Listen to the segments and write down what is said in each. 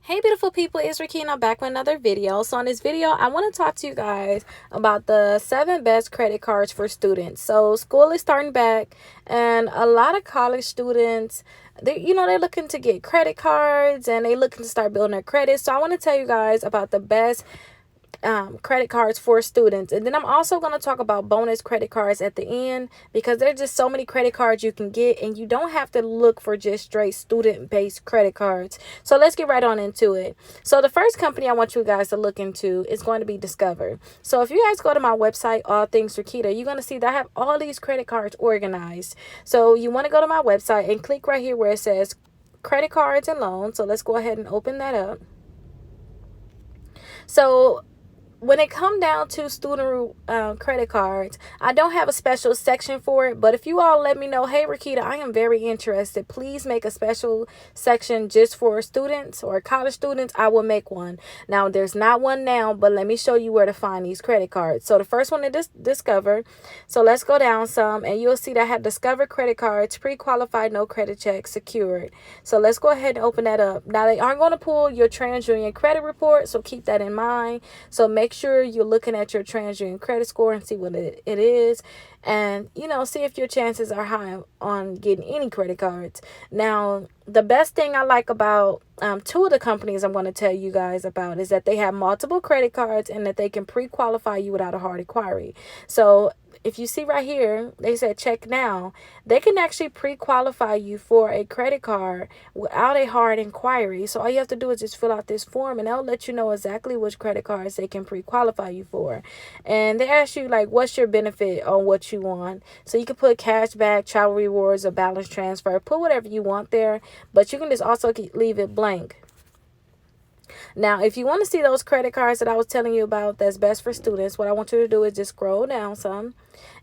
Hey beautiful people, it's Rickita back with another video. So in this video, I want to talk to you guys about the 7 best credit cards for students. So school is starting back and a lot of college students, they're looking to get credit cards and they looking to start building their credit. So I want to tell you guys about the best credit cards for students. And then I'm also going to talk about bonus credit cards at the end because there's just so many credit cards you can get and you don't have to look for just straight student-based credit cards. So let's get right on into it. So the first company I want you guys to look into is going to be Discover. So if you guys go to my website, All Things Rickita, you're going to see that I have all these credit cards organized. So you want to go to my website and click right here where it says credit cards and loans. So let's go ahead and open that up. So when it come down to student credit cards, I don't have a special section for it, but if you all let me know, hey Rickita, I am very interested, please make a special section just for students or college students, I will make one. Now there's not one now, but let me show you where to find these credit cards. So the first one is Discover. So let's go down some and you'll see that I have Discover credit cards, pre-qualified, no credit check, secured. So let's go ahead and open that up. Now they aren't going to pull your TransUnion credit report, so keep that in mind. So make sure you're looking at your TransUnion credit score and see what it is, and see if your chances are high on getting any credit cards. Now the best thing I like about two of the companies I'm going to tell you guys about is that they have multiple credit cards and that they can pre-qualify you without a hard inquiry. So if you see right here, they said check now. They can actually pre-qualify you for a credit card without a hard inquiry. So all you have to do is just fill out this form and they'll let you know exactly which credit cards they can pre-qualify you for. And they ask you like, what's your benefit on what you want? So you can put cash back, travel rewards, or balance transfer. Put whatever you want there, but you can just also leave it blank. Now, if you want to see those credit cards that I was telling you about that's best for students, what I want you to do is just scroll down some.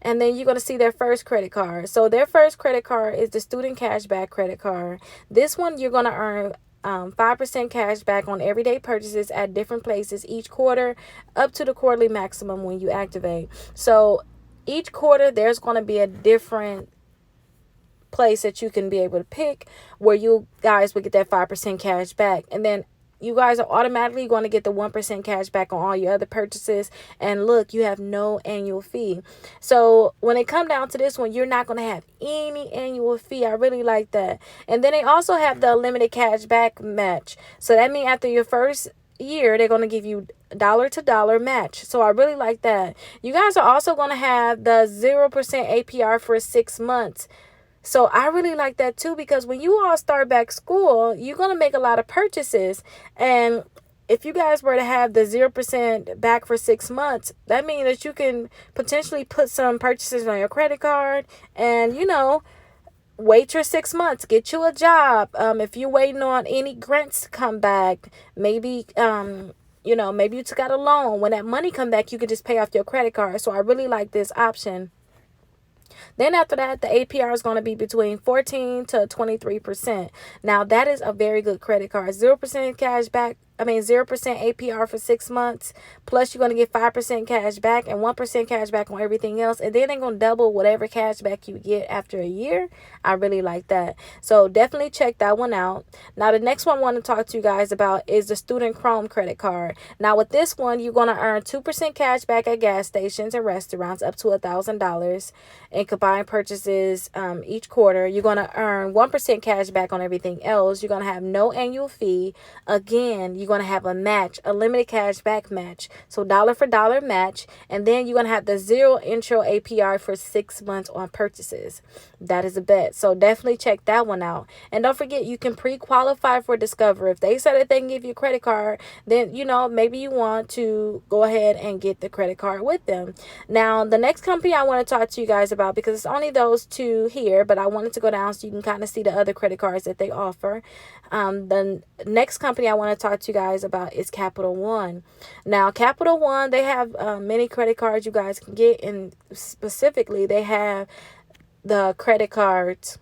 And then you're going to see their first credit card. So their first credit card is the student cashback credit card. This one, you're going to earn 5% cash back on everyday purchases at different places each quarter, up to the quarterly maximum when you activate. So each quarter, there's going to be a different place that you can be able to pick where you guys would get that 5% cash back. And then you guys are automatically going to get the 1% cash back on all your other purchases. And look, you have no annual fee. So when it come down to this one, you're not going to have any annual fee. I really like that. And then they also have the limited cash back match. So that means after your first year, they're going to give you dollar to dollar match. So I really like that. You guys are also going to have the 0% APR for 6 months. So I really like that too, because when you all start back school, you're going to make a lot of purchases. And if you guys were to have the 0% back for 6 months, that means that you can potentially put some purchases on your credit card and, wait your 6 months, get you a job. If you're waiting on any grants to come back, maybe, maybe you took out a loan. When that money come back, you can just pay off your credit card. So I really like this option. Then after that, the APR is going to be between 14 to 23%. Now, that is a very good credit card. 0% cash back. 0% APR for 6 months. Plus, you're going to get 5% cash back and 1% cash back on everything else. And then they're going to double whatever cash back you get after a year. I really like that. So definitely check that one out. Now, the next one I want to talk to you guys about is the Student Chrome credit card. Now, with this one, you're going to earn 2% cash back at gas stations and restaurants up to $1,000 in combined purchases each quarter. You're going to earn 1% cash back on everything else. You're going to have no annual fee. Again, you're going to have a match, a limited cash back match. So dollar for dollar match. And then you're going to have the 0 intro APR for 6 months on purchases. That is a bet. So definitely check that one out. And don't forget, you can pre-qualify for Discover. If they say that they can give you a credit card, then, maybe you want to go ahead and get the credit card with them. Now, the next company I want to talk to you guys about, because it's only those two here, but I wanted to go down so you can kind of see the other credit cards that they offer. The next company I want to talk to you guys about is Capital One. Now, Capital One, they have many credit cards you guys can get, and specifically they have the credit cards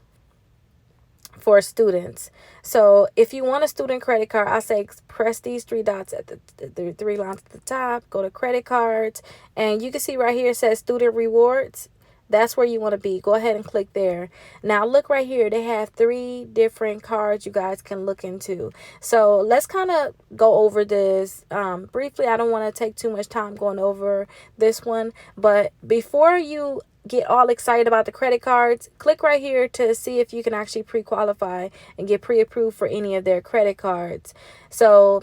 for students. So if you want a student credit card, I say press these 3 dots at the 3 lines at the top, go to credit cards, and you can see right here it says student rewards. That's where you want to be. Go ahead and click there. Now look right here. They have 3 different cards you guys can look into. So let's kind of go over this briefly. I don't want to take too much time going over this one. But before you get all excited about the credit cards, click right here to see if you can actually pre-qualify and get pre-approved for any of their credit cards. So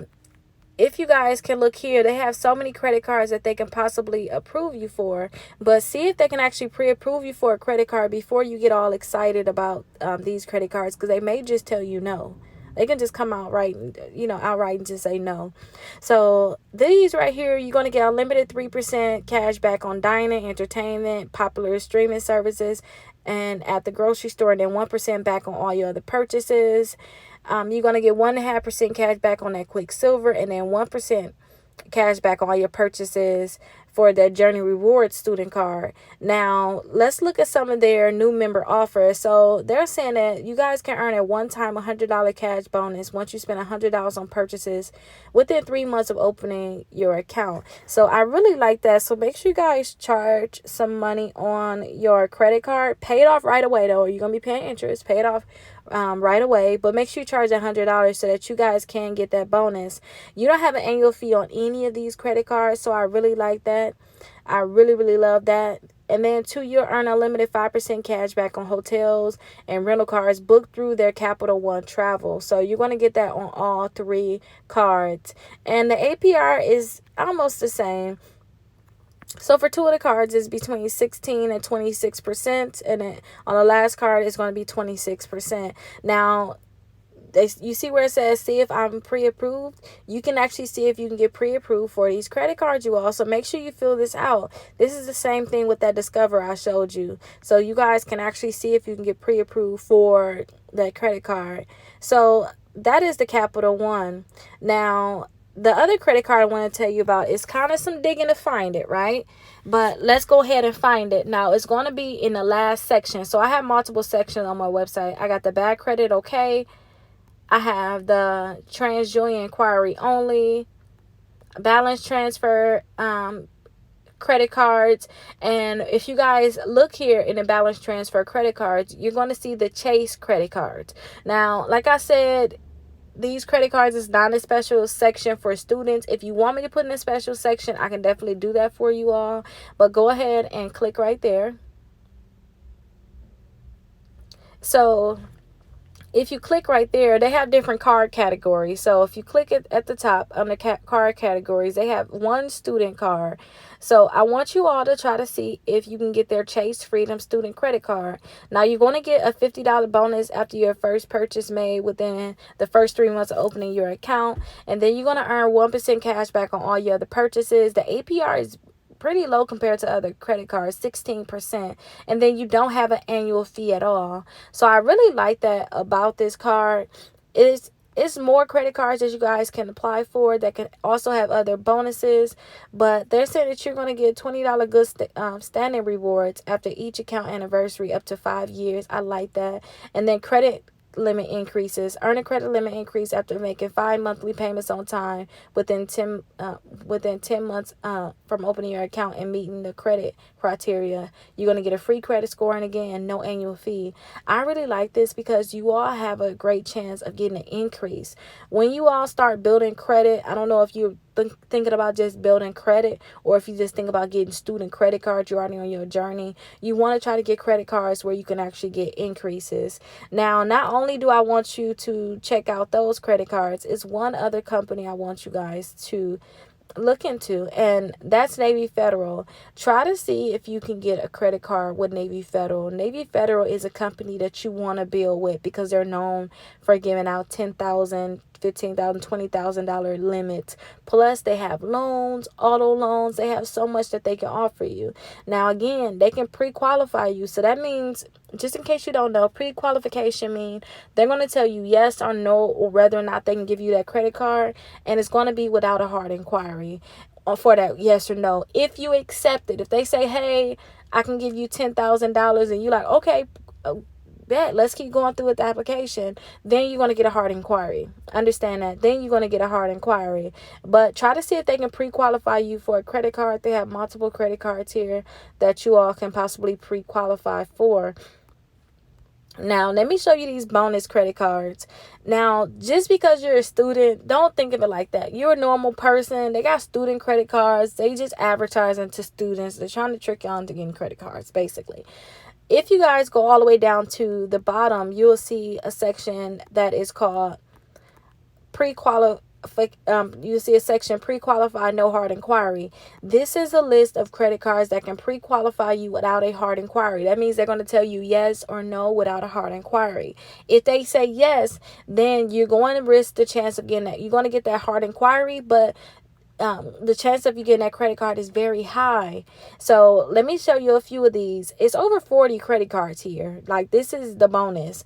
if you guys can look here, they have so many credit cards that they can possibly approve you for. But see if they can actually pre-approve you for a credit card before you get all excited about these credit cards, because they may just tell you no. They can just come outright and just say no. So these right here, you're going to get unlimited 3% cash back on dining, entertainment, popular streaming services, and at the grocery store, and then 1% back on all your other purchases. You're going to get 1.5% cash back on that Quicksilver, and then 1% cash back on all your purchases for that Journey Rewards student card. Now, let's look at some of their new member offers. So they're saying that you guys can earn a one-time $100 cash bonus once you spend $100 on purchases within 3 months of opening your account. So I really like that. So make sure you guys charge some money on your credit card. Pay it off right away, though. You're going to be paying interest. Pay it off right away, but make sure you charge $100 so that you guys can get that bonus. You don't have an annual fee on any of these credit cards, so I really like that. I really love that. And then 2, you'll earn a limited 5% cash back on hotels and rental cars booked through their Capital One Travel. So you're going to get that on all 3 cards. And the APR is almost the same. So for 2 of the cards, it's between 16 and 26%, and then on the last card, it's going to be 26%. Now, you see where it says, see if I'm pre-approved? You can actually see if you can get pre-approved for these credit cards, you all. So make sure you fill this out. This is the same thing with that Discover I showed you. So you guys can actually see if you can get pre-approved for that credit card. So that is the Capital One. Now, the other credit card I want to tell you about is kind of some digging to find it, right? But let's go ahead and find it. Now, it's going to be in the last section. So I have multiple sections on my website. I got the bad credit, okay. I have the TransUnion inquiry only, balance transfer, credit cards. And if you guys look here in the balance transfer credit cards, you're going to see the Chase credit cards. Now, like I said, these credit cards is not a special section for students. If you want me to put in a special section, I can definitely do that for you all. But go ahead and click right there. So if you click right there, they have different card categories. So if you click it at the top on the card categories, they have one student card. So I want you all to try to see if you can get their Chase Freedom student credit card. Now, you're going to get a $50 bonus after your first purchase made within the first 3 months of opening your account. And then you're going to earn 1% cash back on all your other purchases. The APR is pretty low compared to other credit cards, 16%, and then you don't have an annual fee at all. So I really like that about this card. It's more credit cards that you guys can apply for that can also have other bonuses, but they're saying that you're going to get $20 good standing rewards after each account anniversary up to 5 years. I like that. And then credit limit increases. Earn a credit limit increase after making 5 monthly payments on time within 10 months from opening your account and meeting the credit criteria. You're going to get a free credit score, and again, no annual fee. I really like this because you all have a great chance of getting an increase. When you all start building credit, I don't know if you're thinking about just building credit or if you just think about getting student credit cards, you're already on your journey. You want to try to get credit cards where you can actually get increases. Now, not only do I want you to check out those credit cards, it's one other company I want you guys to look into, and that's Navy Federal. Try to see if you can get a credit card with Navy Federal. Navy Federal is a company that you want to build with because they're known for giving out $10,000, $15,000, $20,000 limits. Plus, they have loans, auto loans. They have so much that they can offer you. Now, again, they can pre-qualify you. So that means, just in case you don't know, pre-qualification means they're going to tell you yes or no, or whether or not they can give you that credit card, and it's going to be without a hard inquiry for that yes or no. If you accept it, if they say, hey, I can give you $10,000, and you're like, okay, bet, let's keep going through with the application. Then you're going to get a hard inquiry. Understand that. Then you're going to get a hard inquiry. But try to see if they can pre-qualify you for a credit card. They have multiple credit cards here that you all can possibly pre-qualify for. Now, let me show you these bonus credit cards. Now, just because you're a student, don't think of it like that. You're a normal person. They got student credit cards. They just advertising to students. They're trying to trick you into getting credit cards, basically. If you guys go all the way down to the bottom, you'll see a section that is called you see a section pre-qualify, no hard inquiry. This is a list of credit cards that can pre-qualify you without a hard inquiry. That means they're going to tell you yes or no without a hard inquiry. If they say yes, then you're going to risk the chance of getting that. You're going to get that hard inquiry, but the chance of you getting that credit card is very high. So let me show you a few of these. It's over 40 credit cards here. Like, this is the bonus.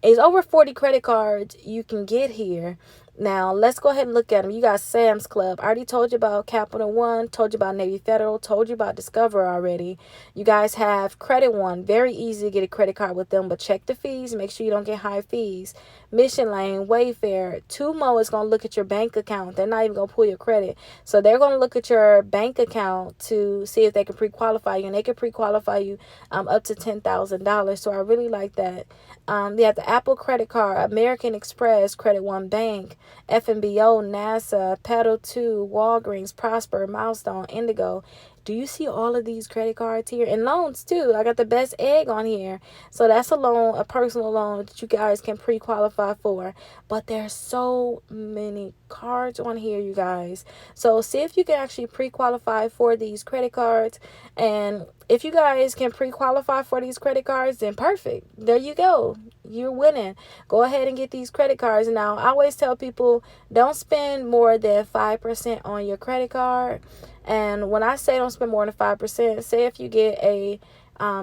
It's over 40 credit cards you can get here. Now, let's go ahead and look at them. You got Sam's Club. I already told you about Capital One. Told you about Navy Federal. Told you about Discover already. You guys have Credit One. Very easy to get a credit card with them, but check the fees. Make sure you don't get high fees. Mission Lane, Wayfair. Tumo is going to look at your bank account. They're not even going to pull your credit. So they're going to look at your bank account to see if they can pre-qualify you. And they can pre-qualify you up to $10,000. So I really like that. They have the Apple credit card, American Express, Credit One Bank, FNBO, NASA, Pedal 2, Walgreens, Prosper, Milestone, Indigo. Do you see all of these credit cards here? And loans too. I got the Best Egg on here. So that's a loan, a personal loan that you guys can pre-qualify for. But there's so many cards on here, you guys. So see if you can actually pre-qualify for these credit cards. And if you guys can pre-qualify for these credit cards, then perfect. There you go. You're winning. Go ahead and get these credit cards. Now, I always tell people, don't spend more than 5% on your credit card. And when I say don't spend more than 5%, say if you get a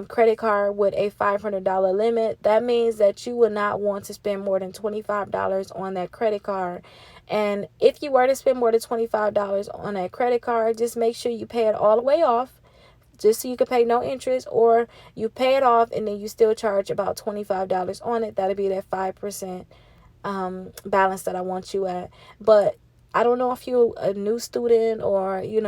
credit card with a $500 limit, that means that you would not want to spend more than $25 on that credit card. And if you were to spend more than $25 on that credit card, just make sure you pay it all the way off, just so you can pay no interest, or you pay it off and then you still charge about $25 on it. That'll be that 5% balance that I want you at. But I don't know if you're a new student or, you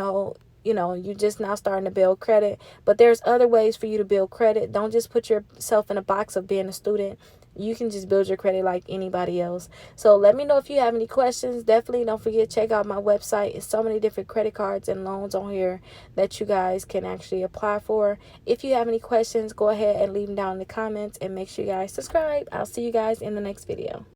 just now starting to build credit, but there's other ways for you to build credit. Don't just put yourself in a box of being a student. You can just build your credit like anybody else. So let me know if you have any questions. Definitely don't forget to check out my website. It's so many different credit cards and loans on here that you guys can actually apply for. If you have any questions, go ahead and leave them down in the comments, and make sure you guys subscribe. I'll see you guys in the next video.